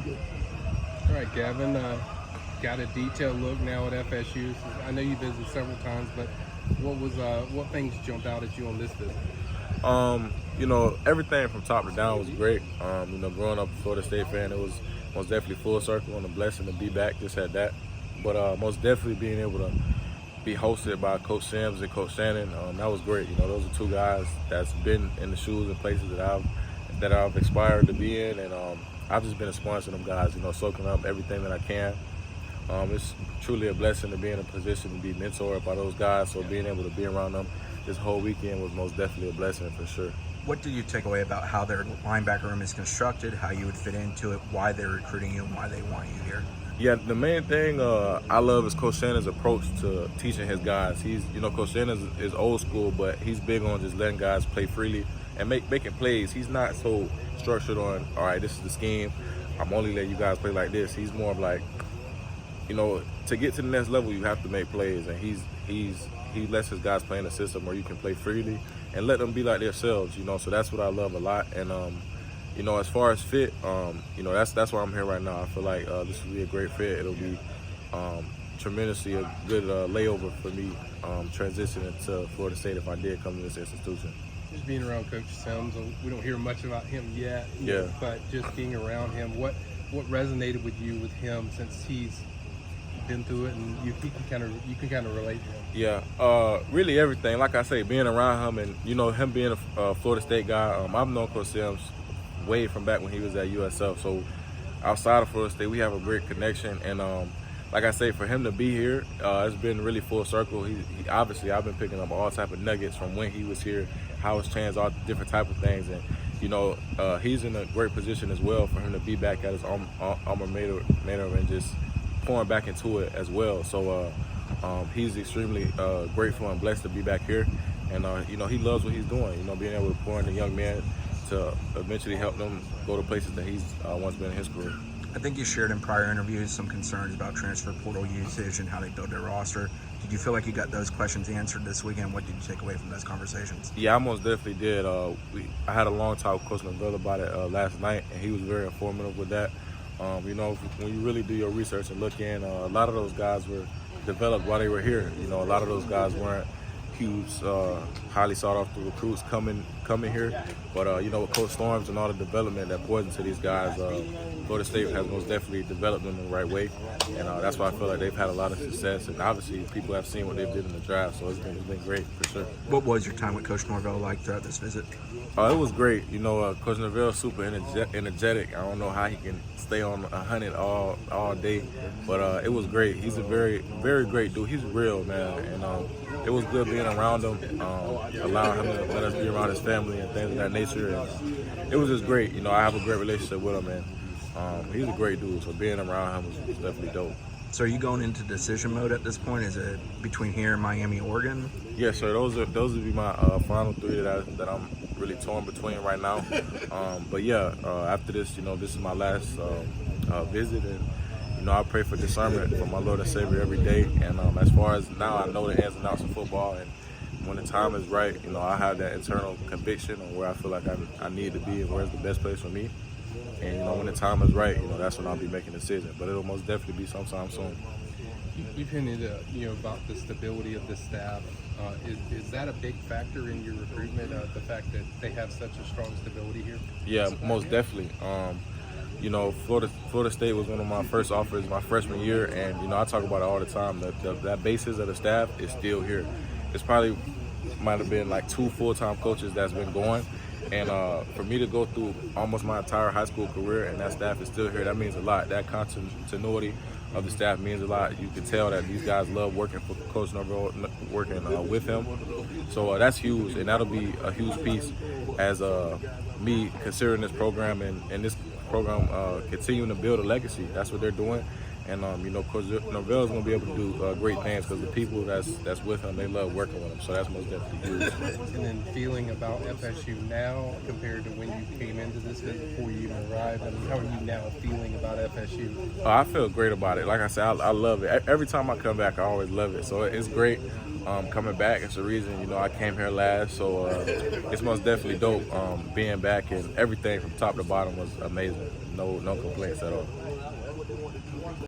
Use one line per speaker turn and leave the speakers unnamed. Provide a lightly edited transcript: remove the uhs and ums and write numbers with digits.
All right, Gavin, got a detailed look now at FSU. I know you visited several times, but what things jumped out at you on this visit?
Everything from top to down was great. Growing up a Florida State fan, it was most definitely full circle and a blessing to be back. Just had that, but most definitely being able to be hosted by Coach Sims and Coach Shannon, that was great. Those are two guys that's been in the shoes and places that I've aspired to be in, and I've just been a sponge to them guys. Soaking up everything that I can. It's truly a blessing to be in a position to be mentored by those guys. So being able to be around them this whole weekend was most definitely a blessing for sure.
What did you take away about how their linebacker room is constructed, how you would fit into it, why they're recruiting you, and why they want you here?
Yeah, the main thing I love is Coach Shannon's approach to teaching his guys. Coach Shannon is old school, but he's big on just letting guys play freely and making plays. He's not so structured on, all right, this is the scheme, I'm only letting you guys play like this. He's more of like, to get to the next level, you have to make plays, and he lets his guys play in a system where you can play freely and let them be like themselves. So that's what I love a lot. And as far as fit, that's why I'm here right now. I feel like this will be a great fit. It'll be tremendously a good layover for me transitioning to Florida State if I did come to this institution.
Just being around Coach Sims, we don't hear much about him yet.
Yeah.
But just being around him, what resonated with you with him since he's been through it, and you can kind of relate to him?
Yeah, really everything. Like I say, being around him and him being a Florida State guy. I've known Coach Sims way from back when he was at USF. So outside of Florida State, we have a great connection. And like I say, for him to be here, it's been really full circle. He obviously, I've been picking up all type of nuggets from when he was here, how it's changed, all different type of things. And he's in a great position as well for him to be back at his alma mater and just pouring back into it as well. So he's extremely grateful and blessed to be back here. And he loves what he's doing. Being able to pour in the young man to eventually help them go to places that he's once been in his career.
I think you shared in prior interviews some concerns about transfer portal usage and how they build their roster. Did you feel like you got those questions answered this weekend? What did you take away from those conversations?
Yeah, I most definitely did. I had a long talk with Coach Norvell about it last night, and he was very informative with that. When you really do your research and look in, a lot of those guys were developed while they were here. A lot of those guys weren't huge, highly sought after recruits coming here. But with Coach Storms and all the development that pours into these guys, Florida State has most definitely developed them in the right way, and that's why I feel like they've had a lot of success. And obviously, people have seen what they did in the draft, so it's been great for sure.
What was your time with Coach Norvell like throughout this visit?
It was great. Coach Norvell is super energetic. I don't know how he can stay on 100 all day, but it was great. He's a very, very great dude. He's real, man, and it was good being around him, allowing him to let us be around his family and things of that nature. And it was just great. I have a great relationship with him, and he's a great dude. So being around him was definitely dope.
So are you going into decision mode at this point? Is it between here and Miami, Oregon?
Yeah, sir. Those would be my final three that I'm really torn between right now. But yeah, after this, this is my last visit, and I pray for discernment from my Lord and Savior every day. And as far as now, I know the ins and outs of football, and when the time is right, I have that internal conviction on where I feel like I need to be and where's the best place for me. And when the time is right, that's when I'll be making a decision. But it'll most definitely be sometime soon.
You've hinted, about the stability of the staff. Is that a big factor in your recruitment? The fact that they have such a strong stability here?
Yeah, most definitely. Florida State was one of my first offers my freshman year, and I talk about it all the time. That basis of the staff is still here. It's probably might have been like 2 full-time coaches that's been going. And for me to go through almost my entire high school career and that staff is still here, that means a lot. That continuity of the staff means a lot. You can tell that these guys love working for Coach Norvell, working with him. So that's huge, and that'll be a huge piece as me considering this program and this program continuing to build a legacy. That's what they're doing. And Coach Norvell is going to be able to do great things because the people that's with him, they love working with him. So that's most definitely huge.
And then feeling about FSU now compared to when you came into this visit before you even arrived, how are you now feeling about FSU?
I feel great about it. Like I said, I love it. Every time I come back, I always love it. So it's great coming back. It's the reason, I came here last. So it's most definitely dope being back, and everything from top to bottom was amazing. no complaints at all.